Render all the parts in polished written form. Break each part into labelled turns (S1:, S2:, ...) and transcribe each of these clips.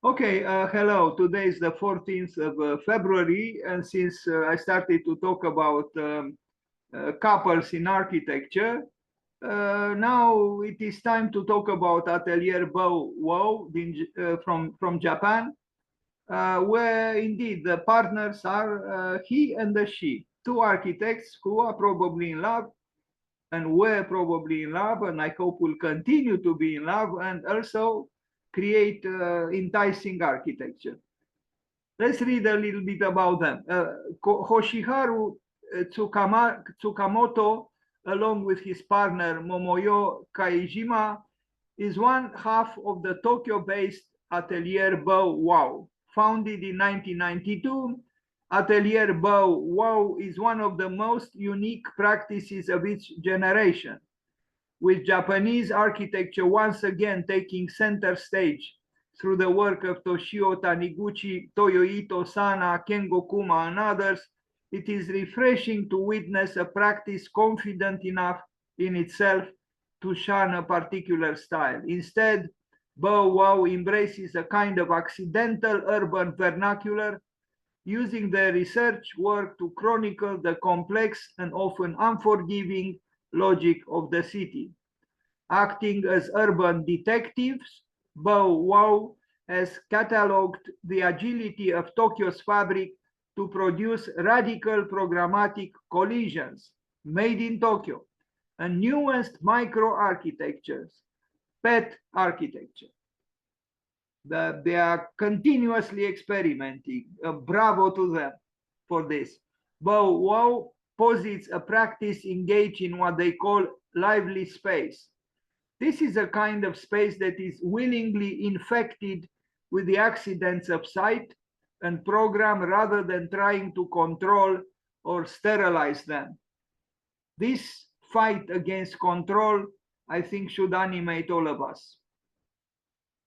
S1: Okay, hello. Today is the 14th of February, and since I started to talk about couples in architecture, now it is time to talk about Atelier Bow Wow from Japan, where indeed the partners are he and the she, two architects who are probably in love and were probably in love, and I hope will continue to be in love, and also create enticing architecture. Let's read a little bit about them. Hoshiharu Tsukamoto, along with his partner Momoyo Kaijima, is one half of the Tokyo-based Atelier Bow Wow. Founded in 1992, Atelier Bow Wow is one of the most unique practices of its generation, with Japanese architecture once again taking center stage through the work of Toshio Taniguchi, Toyohito Sana, Kengo Kuma, and others. It is refreshing to witness a practice confident enough in itself to shun a particular style. Instead, Bow Wow embraces a kind of accidental urban vernacular, using their research work to chronicle the complex and often unforgiving logic of the city. Acting as urban detectives, Bow Wow has catalogued the agility of Tokyo's fabric to produce radical programmatic collisions made in Tokyo and nuanced micro-architectures, pet architecture. They are continuously experimenting. Bravo to them for this. Bow Wow posits a practice engaged in what they call lively space. This is a kind of space that is willingly infected with the accidents of sight and program rather than trying to control or sterilize them. This fight against control, I think, should animate all of us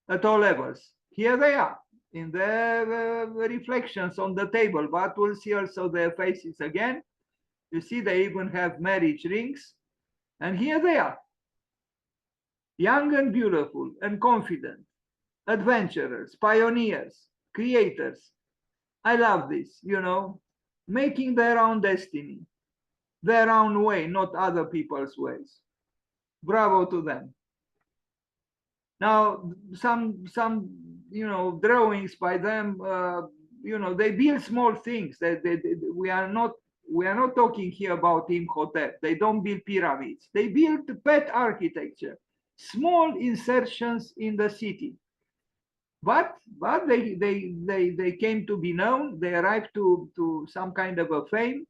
S1: at all levels. Here they are in their reflections on the table, but we'll see also their faces again. You see, they even have marriage rings. And here they are, young and beautiful and confident, adventurers, pioneers, creators. I love this, making their own destiny, their own way, not other people's ways. Bravo to them. Now, some drawings by them, they build small things. We are not talking here about Imhotep. They don't build pyramids. They build pet architecture, small insertions in the city. But they came to be known. They arrived to some kind of a fame,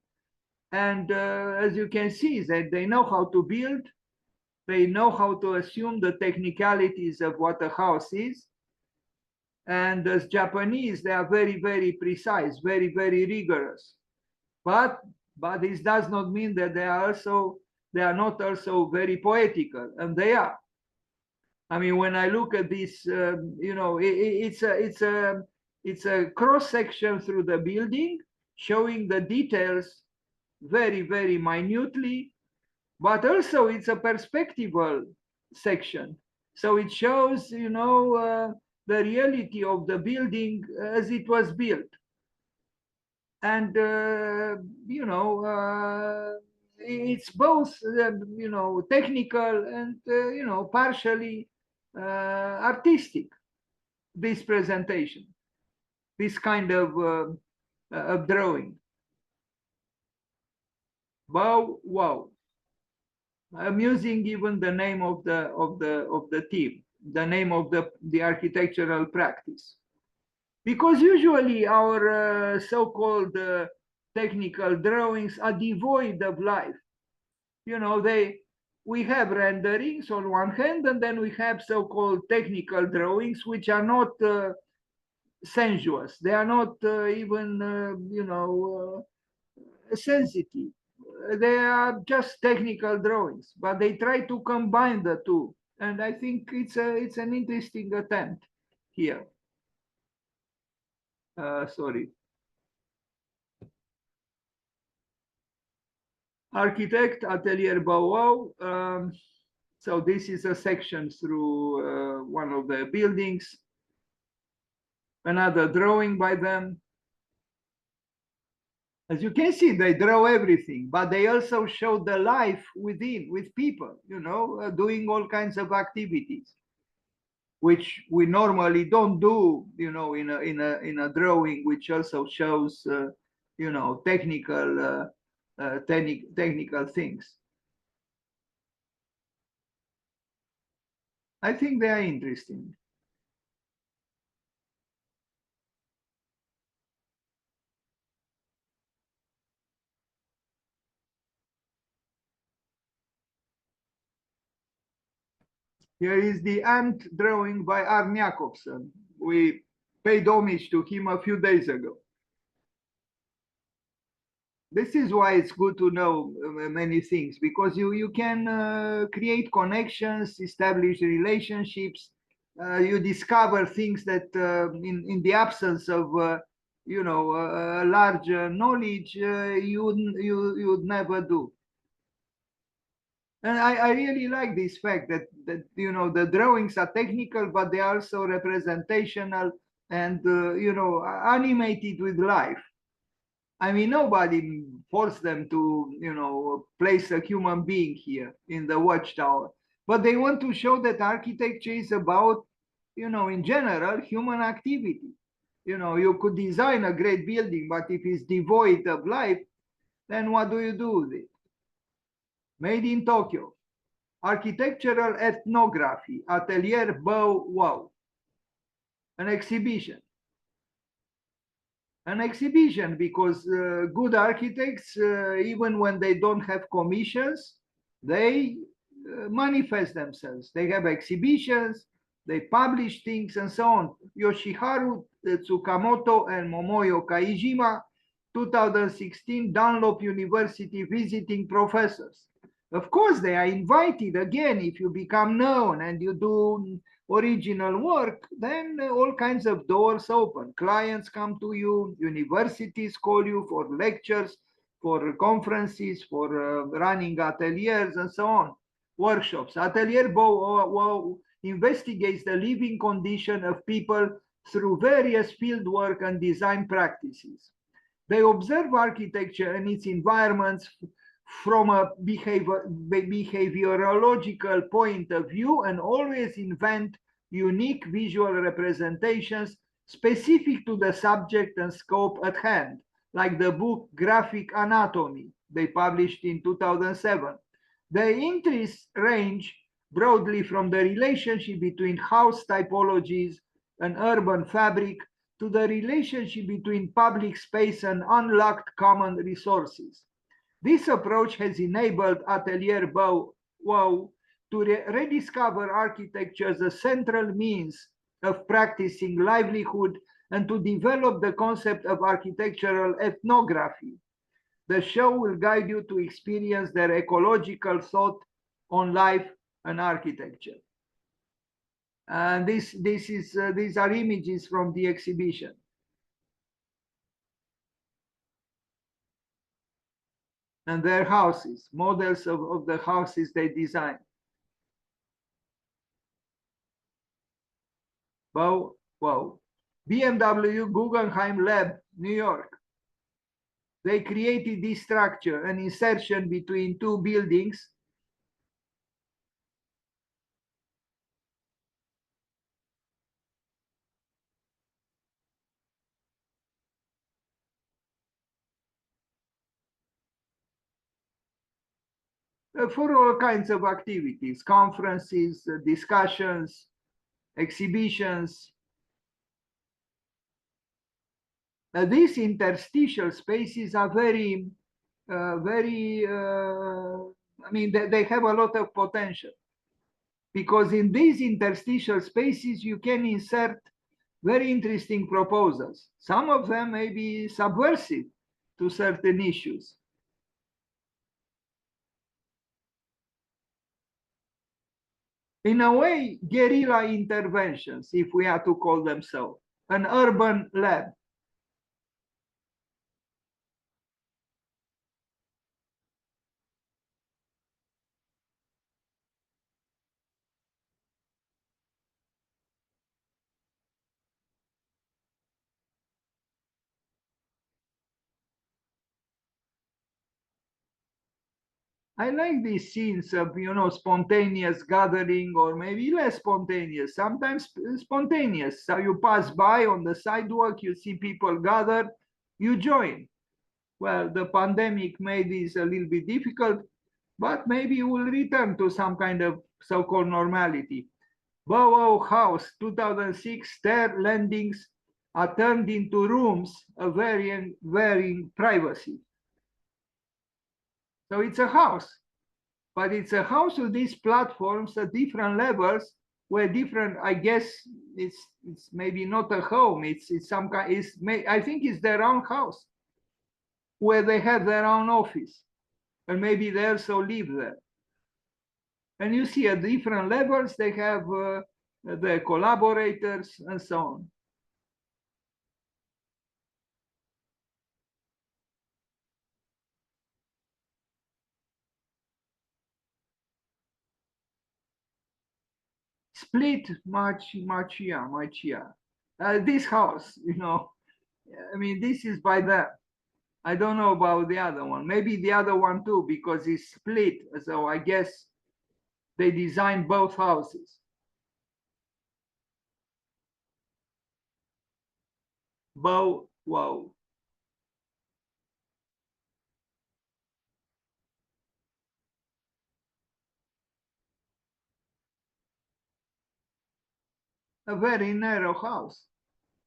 S1: and as you can see, they know how to build. They know how to assume the technicalities of what a house is. And as Japanese, they are very, very precise, very, very rigorous. But this does not mean that they are not also very poetical, and they are. I mean, when I look at this, it's a cross section through the building, showing the details very, very minutely, but also it's a perspectival section. So it shows, the reality of the building as it was built. And, it's both, technical and, partially artistic, this presentation, this kind of drawing. Bow Wow. I'm using even the name of the team, the name of the architectural practice, because usually our so-called technical drawings are devoid of life. We have renderings on one hand, and then we have so-called technical drawings, which are not sensuous. They are not even, sensitive. They are just technical drawings, but they try to combine the two. And I think it's an interesting attempt here. Sorry. Architect, Atelier Bow Wow. So this is a section through one of the buildings. Another drawing by them. As you can see, they draw everything, but they also show the life within, with people, doing all kinds of activities, which we normally don't do, in a drawing, which also shows, technical things. I think they are interesting. Here is the ant drawing by Arne Jacobsen. We paid homage to him a few days ago. This is why it's good to know many things, because you can create connections, establish relationships, you discover things that in the absence of large knowledge you'd never do. And I really like this fact that the drawings are technical, but they are also representational and animated with life. I mean, nobody forced them to place a human being here in the watchtower, but they want to show that architecture is about, in general, human activity. You could design a great building, but if it's devoid of life, then what do you do with it? Made in Tokyo. Architectural ethnography, Atelier Bow Wow, an exhibition. An exhibition because good architects, even when they don't have commissions, they manifest themselves. They have exhibitions, they publish things, and so on. Yoshiharu Tsukamoto and Momoyo Kaijima, 2016, Dunlop University visiting professors. Of course, they are invited again. If you become known and you do original work, then all kinds of doors open. Clients come to you, universities call you for lectures, for conferences, for running ateliers, and so on, workshops. Atelier Bow Wow investigates the living condition of people through various fieldwork and design practices. They observe architecture and its environments from a behaviorological point of view and always invent unique visual representations specific to the subject and scope at hand, like the book Graphic Anatomy they published in 2007. The interests range broadly from the relationship between house typologies and urban fabric to the relationship between public space and unlocked common resources. This approach has enabled Atelier Bow Wow to rediscover architecture as a central means of practicing livelihood and to develop the concept of architectural ethnography. The show will guide you to experience their ecological thought on life and architecture. And these are images from the exhibition. And their houses, models of the houses they designed. Bow Wow. BMW Guggenheim Lab, New York. They created this structure, an insertion between two buildings. For all kinds of activities, conferences, discussions, exhibitions. These interstitial spaces are very, I mean, they have a lot of potential because in these interstitial spaces, you can insert very interesting proposals. Some of them may be subversive to certain issues. In a way, guerrilla interventions, if we are to call them so, an urban lab. I like these scenes of, spontaneous gathering, or maybe less spontaneous, sometimes spontaneous. So you pass by on the sidewalk, you see people gathered, you join. Well, the pandemic made this a little bit difficult, but maybe we'll return to some kind of so-called normality. Bow Wow House, 2006, stair landings are turned into rooms of varying privacy. So it's a house, but it's a house with these platforms at different levels, where different, I guess it's maybe not a home, it's some kind, I think it's their own house, where they have their own office, and maybe they also live there. And you see at different levels, they have the collaborators and so on. Split Machia. This house, I mean, this is by them. I don't know about the other one. Maybe the other one too, because it's split. So I guess they designed both houses. Bow Wow. A very narrow house.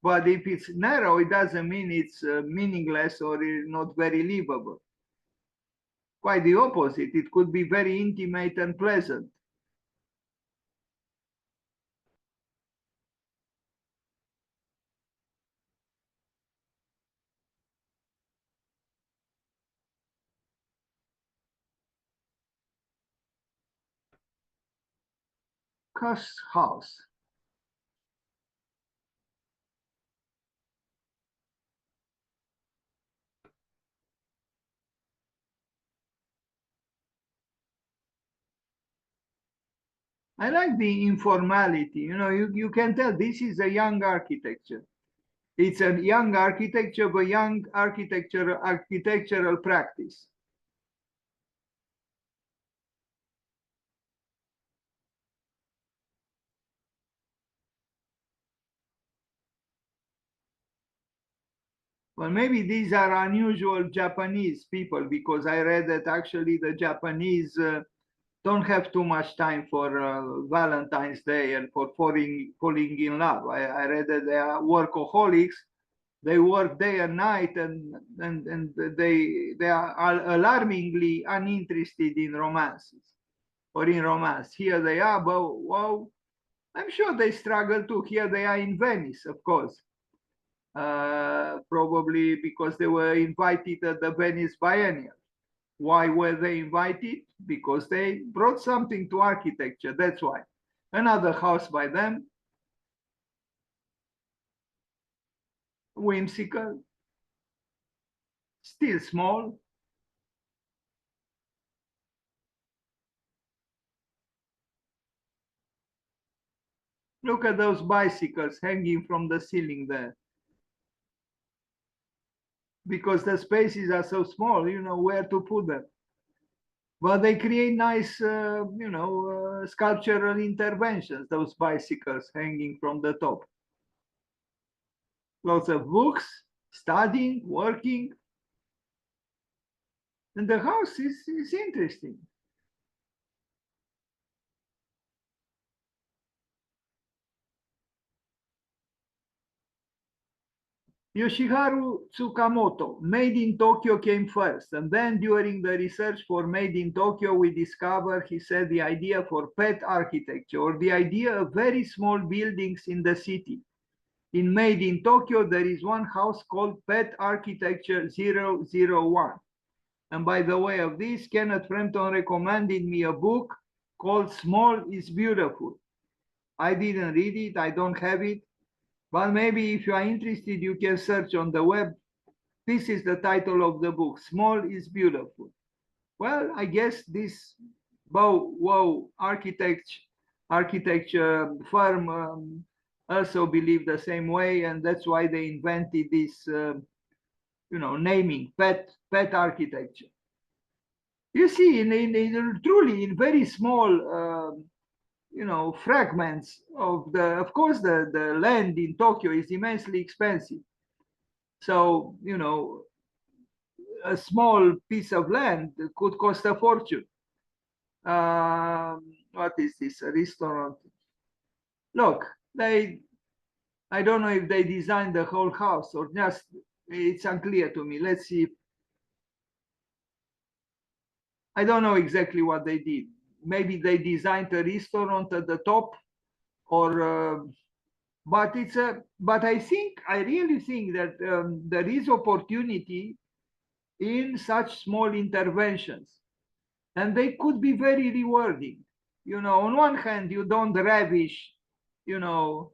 S1: But if it's narrow, it doesn't mean it's meaningless or not very livable. Quite the opposite. It could be very intimate and pleasant. Cuss house. I like the informality. You can tell this is a young architecture. It's a young architecture, but young architectural practice. Well, maybe these are unusual Japanese people, because I read that actually the Japanese don't have too much time for Valentine's Day and for falling in love. I read that they are workaholics. They work day and night, and they are alarmingly uninterested in romances or in romance. Here they are, but wow, I'm sure they struggle too. Here they are in Venice, of course, probably because they were invited at the Venice Biennial. Why were they invited? Because they brought something to architecture. That's why. Another house by them, Whimsical, still small. Look at those bicycles hanging from the ceiling there. Because the spaces are so small, where to put them. But they create nice, sculptural interventions, those bicycles hanging from the top. Lots of books, studying, working. And the house is interesting. Yoshiharu Tsukamoto, Made in Tokyo came first. And then during the research for Made in Tokyo, we discovered, he said, the idea for pet architecture, or the idea of very small buildings in the city. In Made in Tokyo, there is one house called Pet Architecture 001. And by the way of this, Kenneth Frampton recommended me a book called Small is Beautiful. I didn't read it, I don't have it, but maybe if you are interested, you can search on the web. This is the title of the book, Small is Beautiful. Well, I guess this Bow Wow architecture firm also believe the same way, and that's why they invented this, naming pet architecture. You see, truly in very small, fragments of of course, the land in Tokyo is immensely expensive. So, a small piece of land could cost a fortune. What is this? A restaurant? Look, I don't know if they designed the whole house or just, it's unclear to me. Let's see. I don't know exactly what they did. Maybe they designed a restaurant at the top, or but I really think that there is opportunity in such small interventions, and they could be very rewarding. On one hand, you don't ravish, you know,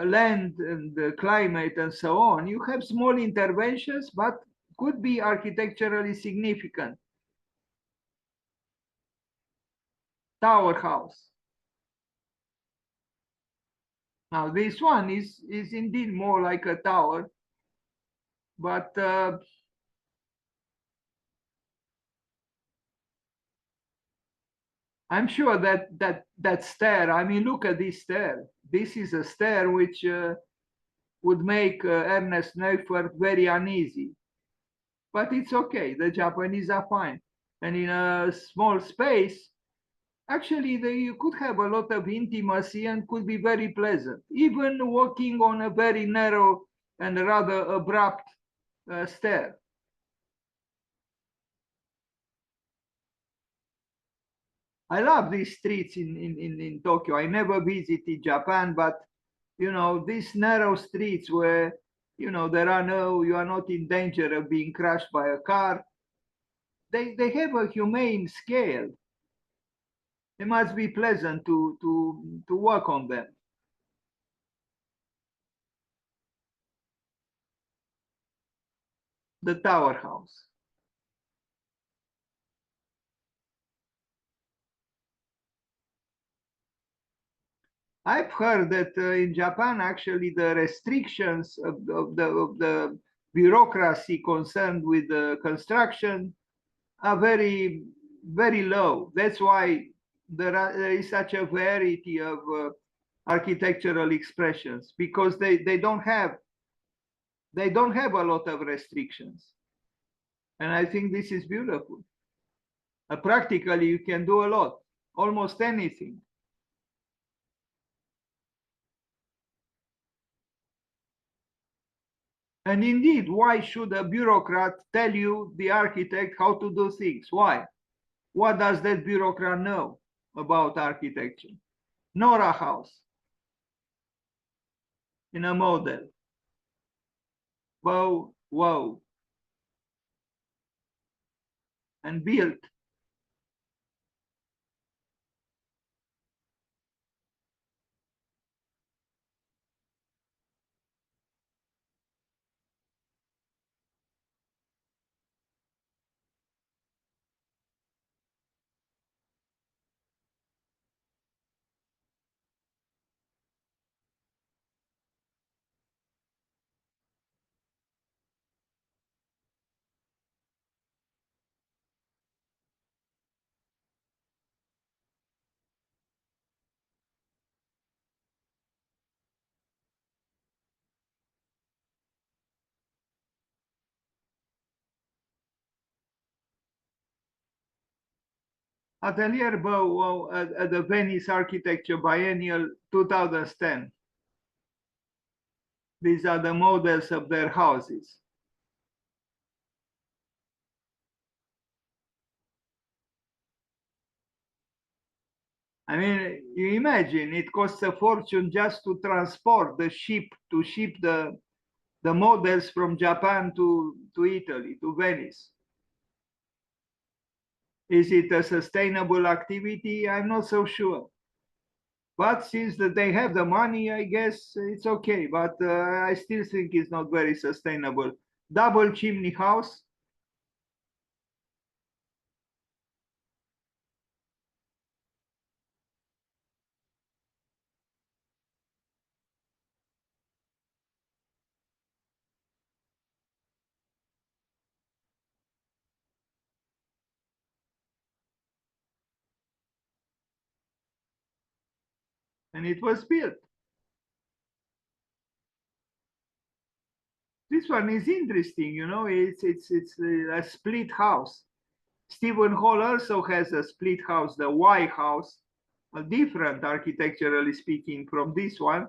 S1: land and the climate and so on. You have small interventions, but could be architecturally significant. Tower house. Now, this one is indeed more like a tower, but I'm sure that stair. I mean, look at this stair. This is a stair which would make Ernest Neufert very uneasy. But it's okay. The Japanese are fine, and in a small space, actually, you could have a lot of intimacy and could be very pleasant. Even walking on a very narrow and rather abrupt stair. I love these streets in Tokyo. I never visited Japan, but these narrow streets where you are not in danger of being crushed by a car. They have a humane scale. It must be pleasant to work on them. The tower house. I've heard that in Japan, actually, the restrictions of the bureaucracy concerned with the construction are very, very low. That's why there is such a variety of architectural expressions, because they don't have a lot of restrictions, and I think this is beautiful. Practically, you can do a lot, almost anything. And indeed, why should a bureaucrat tell you, the architect, how to do things? Why? What does that bureaucrat know about architecture? Nor a house in a model. Bow wow, and built. Atelier Bow Wow at the Venice Architecture Biennial 2010. These are the models of their houses. I mean, you imagine it costs a fortune just to transport to ship the models from Japan to Italy, to Venice. Is it a sustainable activity? I'm not so sure. But since that they have the money, I guess it's okay. But I still think it's not very sustainable. Double chimney house. and it was built. This one is interesting, you know, it's a split house. Stephen Hall also has a split house, the Y house, a different architecturally speaking from this one.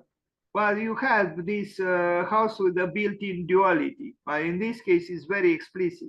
S1: But you have this house with a built-in duality. But in this case, it's very explicit.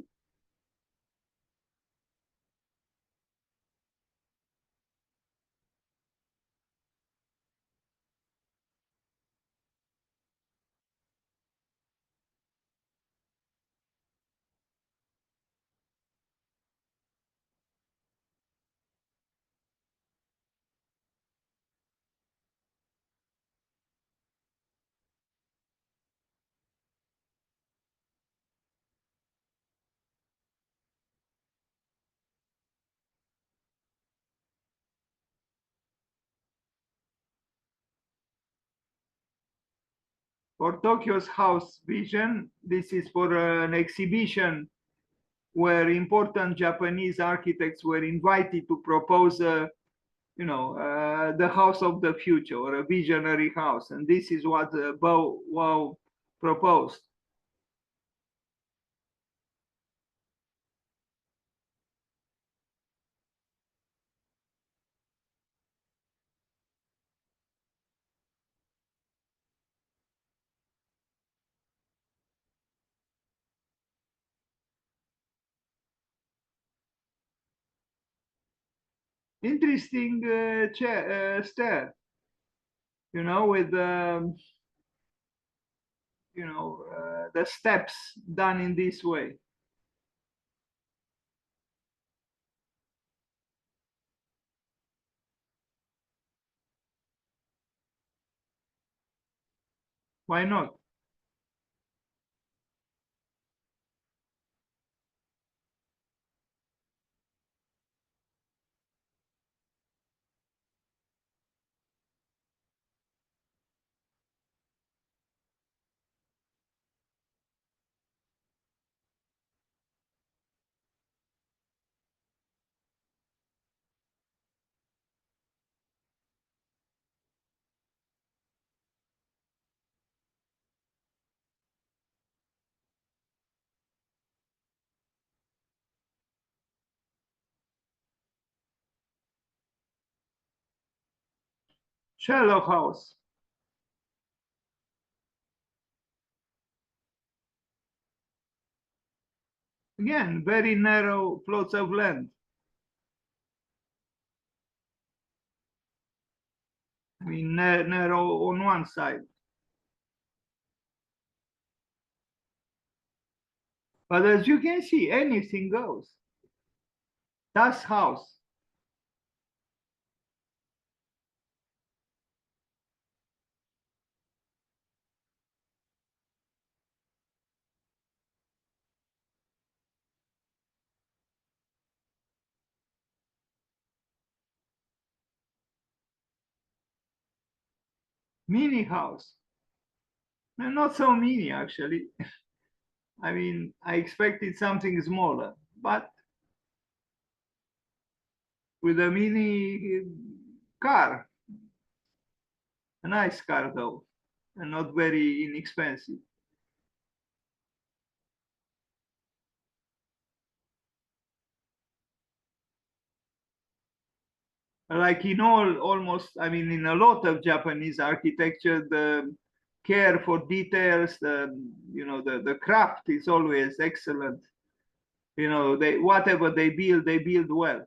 S1: For Tokyo's house vision, this is for an exhibition where important Japanese architects were invited to propose the house of the future or a visionary house. And this is what Bow Wow proposed. Interesting stair, you know, with the steps done in this way. Why not? Shallow house. Again, very narrow plots of land. I mean, narrow on one side. But as you can see, anything goes. Das house. Mini house. Not so mini, actually. I mean, I expected something smaller, but with a mini car, a nice car though, and not very inexpensive. Like in almost, I mean, in a lot of Japanese architecture, the care for details, the craft is always excellent. You know, whatever they build well.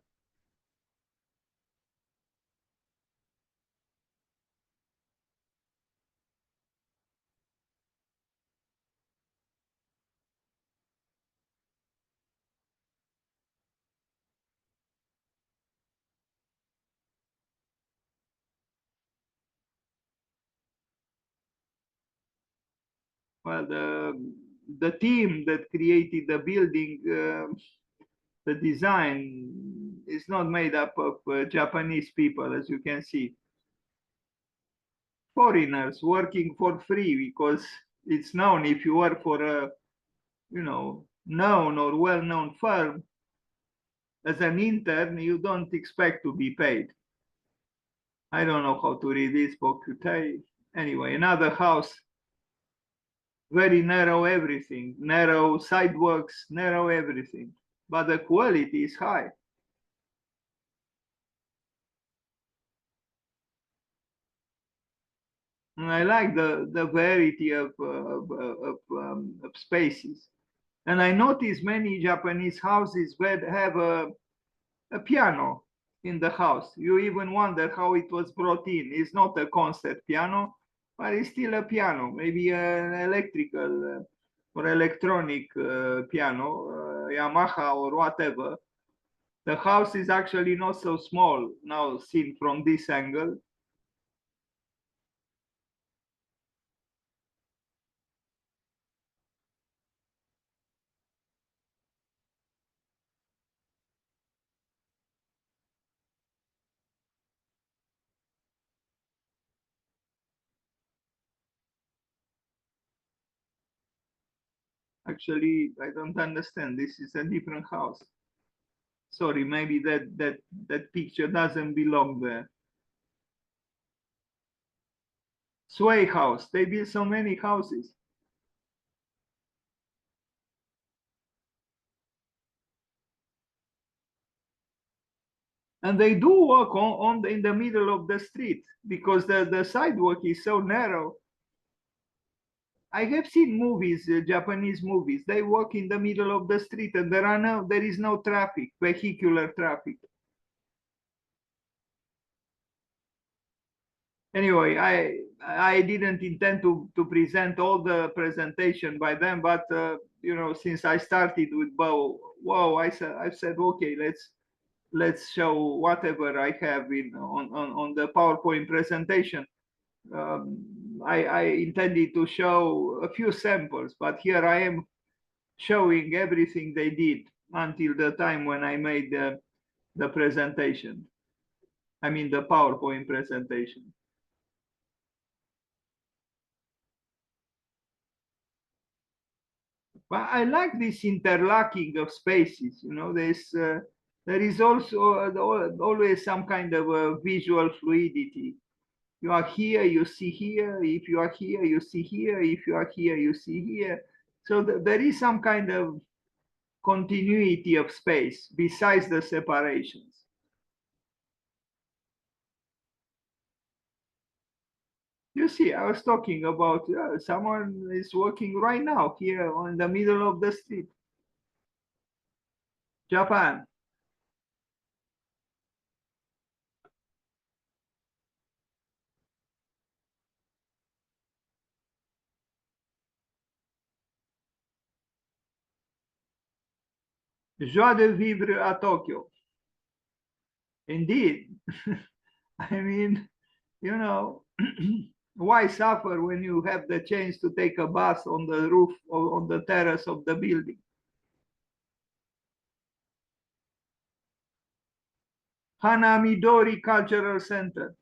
S1: Well, the team that created the building, the design is not made up of Japanese people, as you can see. Foreigners working for free because it's known if you work for a known or well-known firm as an intern, you don't expect to be paid. I don't know how to read this book. Anyway, another house, very narrow everything, narrow sidewalks, narrow everything, but the quality is high. And I like the variety of spaces. And I notice many Japanese houses where have a piano in the house. You even wonder how it was brought in. It's not a concert piano, but it's still a piano, maybe an electrical or electronic piano, Yamaha or whatever. The house is actually not so small now seen from this angle. Actually, I don't understand. This is a different house. Sorry, maybe that picture doesn't belong there. Sway House. They built so many houses. And they do walk in the middle of the street because the sidewalk is so narrow. I have seen movies, Japanese movies. They walk in the middle of the street, and there is no traffic, vehicular traffic. Anyway, I didn't intend to present all the presentation by them, but since I started with Bow Wow, I said okay, let's show whatever I have on the PowerPoint presentation. I intended to show a few samples, but here I am showing everything they did until the time when I made the presentation. I mean the PowerPoint presentation. But I like this interlocking of spaces. There is also always some kind of a visual fluidity. You are here, you see here. If you are here, you see here. If you are here, you see here. So there is some kind of continuity of space besides the separations. You see, I was talking about someone is working right now here in the middle of the street. Japan. Joie de vivre à Tokyo. Indeed. I mean, you know, why suffer when you have the chance to take a bath on the roof or on the terrace of the building? Hanamidori Cultural Center.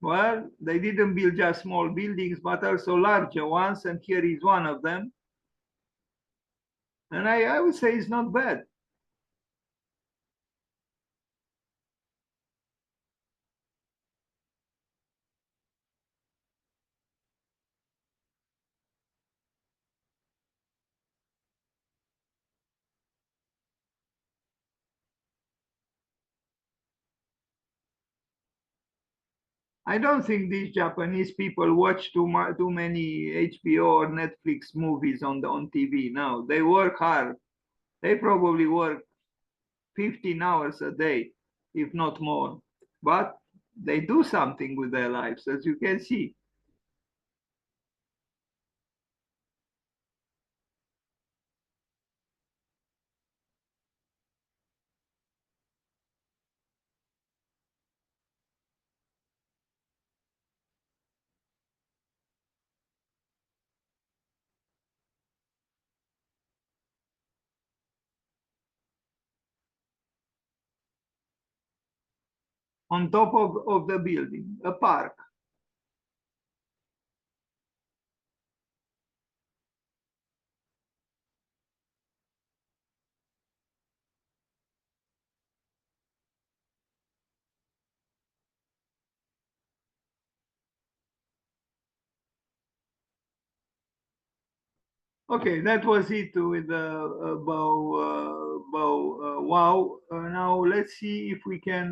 S1: Well, they didn't build just small buildings, but also larger ones, and here is one of them. And I would say it's not bad. I don't think these Japanese people watch too many HBO or Netflix movies on TV. No, they work hard. They probably work 15 hours a day, if not more. But they do something with their lives, as you can see. On top of the building, a park. Okay, that was it with the bow wow. Now let's see if we can